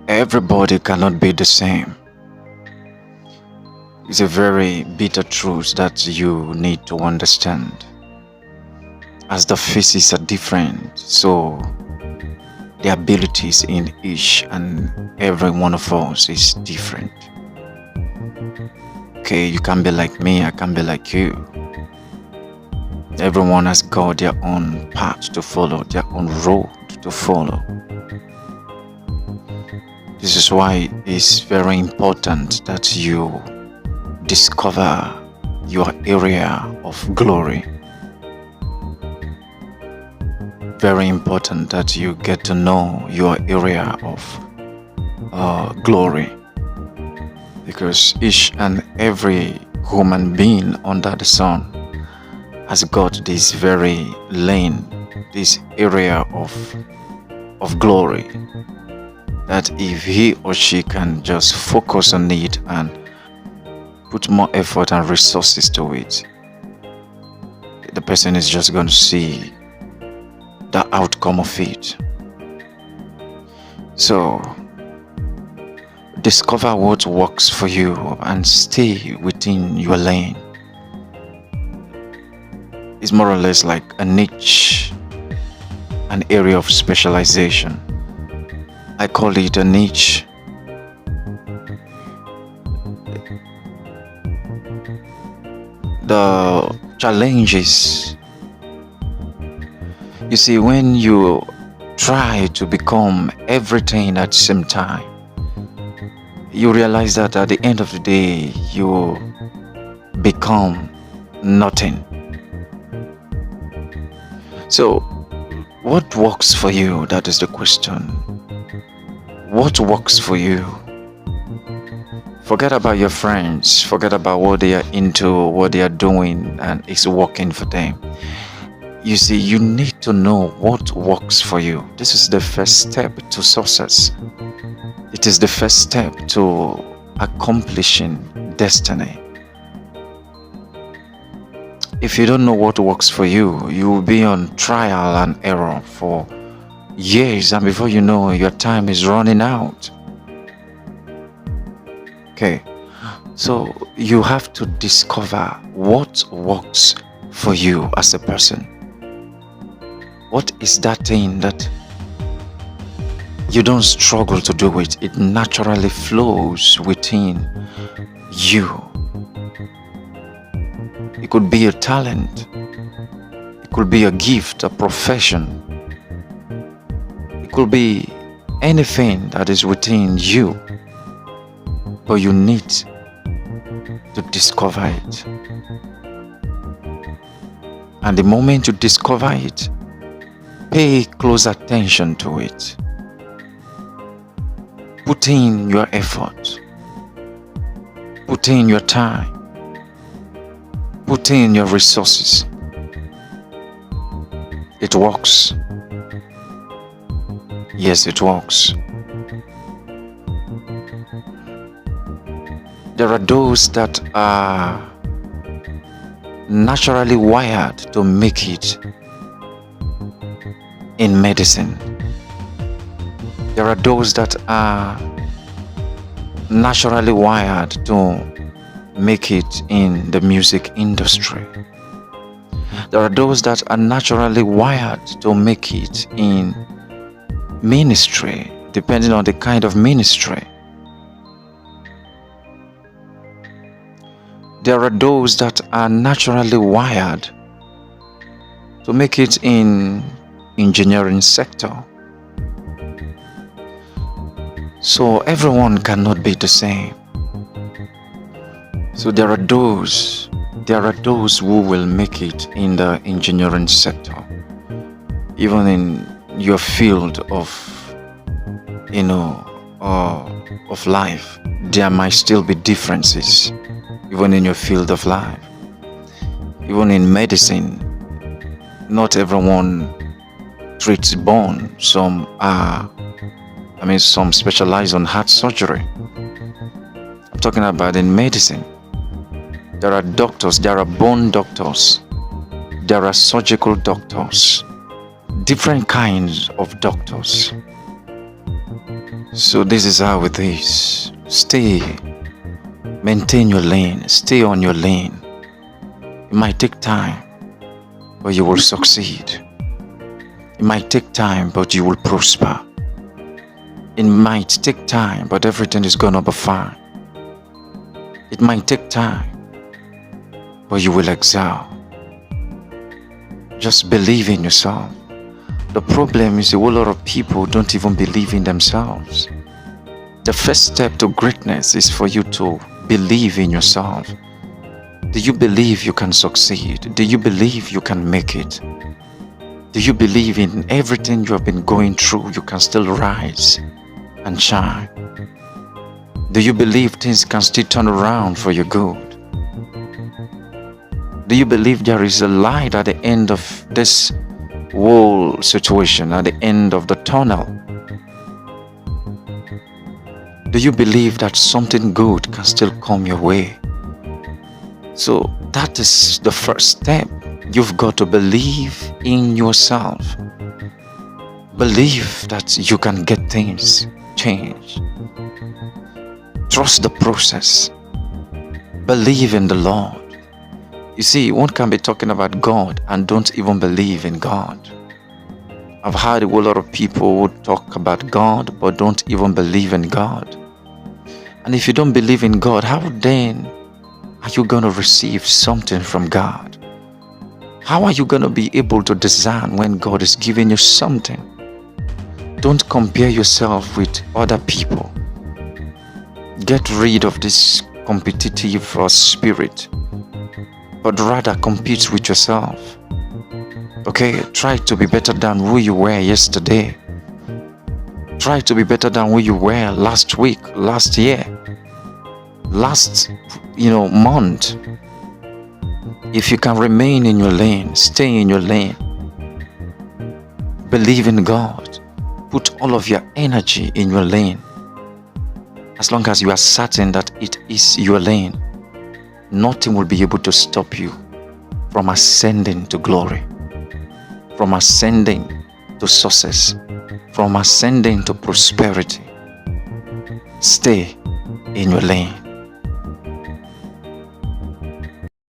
Everybody cannot be the same. It's a very bitter truth that you need to understand. As the faces are different, so the abilities in each and every one of us is different. Okay, you can be like me, I can be like you. Everyone has got their own path to follow, their own road to follow. This is why it's very important that you discover your area of glory. Very important that you get to know your area of glory, because each and every human being under the sun has got this very lane, this area of glory, that if he or she can just focus on it and put more effort and resources to it, the person is just going to see the outcome of it. So discover what works for you and stay within your lane. It's more or less like a niche, an area of specialization. I call it a niche. The challenges, you see, when you try to become everything at the same time, you realize that at the end of the day, you become nothing. So, what works for you? That is the question. What works for you? Forget about your friends. Forget about what they are into, what they are doing, and it's working for them. You see, you need to know what works for you. This is the first step to success. It is the first step to accomplishing destiny. If you don't know what works for you, you will be on trial and error for years, and before you know, your time is running out. Okay, so you have to discover what works for you as a person. What is that thing that you don't struggle to do it? It naturally flows within you. It could be a talent. It could be a gift, a profession. It could be anything that is within you. But you need to discover it. And the moment you discover it, pay close attention to it. Put in your effort. Put in your time. Put in your resources. It works. Yes, it works. There are those that are naturally wired to make it in medicine. There are those that are naturally wired to make it in the music industry. There are those that are naturally wired to make it in ministry, depending on the kind of ministry. There are those that are naturally wired to make it in engineering sector. So everyone cannot be the same. So there are those who will make it in the engineering sector. Even in your field of of life, there might still be differences. Even in your field of life, even in medicine, not everyone treats bone. Some specialize on heart surgery. I'm talking about in medicine. There are doctors, there are bone doctors, there are surgical doctors, different kinds of doctors. So this is how it is. Stay, maintain your lane, stay on your lane. It might take time, but you will succeed. It might take time, but you will prosper. It might take time, but everything is gonna be fine. It might take time, but you will excel. Just believe in yourself. The problem is a whole lot of people don't even believe in themselves. The first step to greatness is for you to believe in yourself. Do you believe you can succeed? Do you believe you can make it? Do you believe in everything you have been going through, you can still rise and shine? Do you believe things can still turn around for your good? Do you believe there is a light at the end of this whole situation, at the end of the tunnel? Do you believe that something good can still come your way? So that is the first step. You've got to believe in yourself. Believe that you can get things changed. Trust the process. Believe in the Lord. You see, one can be talking about God and don't even believe in God. I've heard a whole lot of people who talk about God but don't even believe in God. And if you don't believe in God, how then are you going to receive something from God? How are you going to be able to discern when God is giving you something? Don't compare yourself with other people. Get rid of this competitive spirit, but rather compete with yourself. Okay, try to be better than who you were yesterday. Try to be better than who you were last week, last year, last month. If you can remain in your lane, stay in your lane. Believe in God. Put all of your energy in your lane. As long as you are certain that it is your lane, nothing will be able to stop you from ascending to glory, from ascending to success, from ascending to prosperity. Stay in your lane.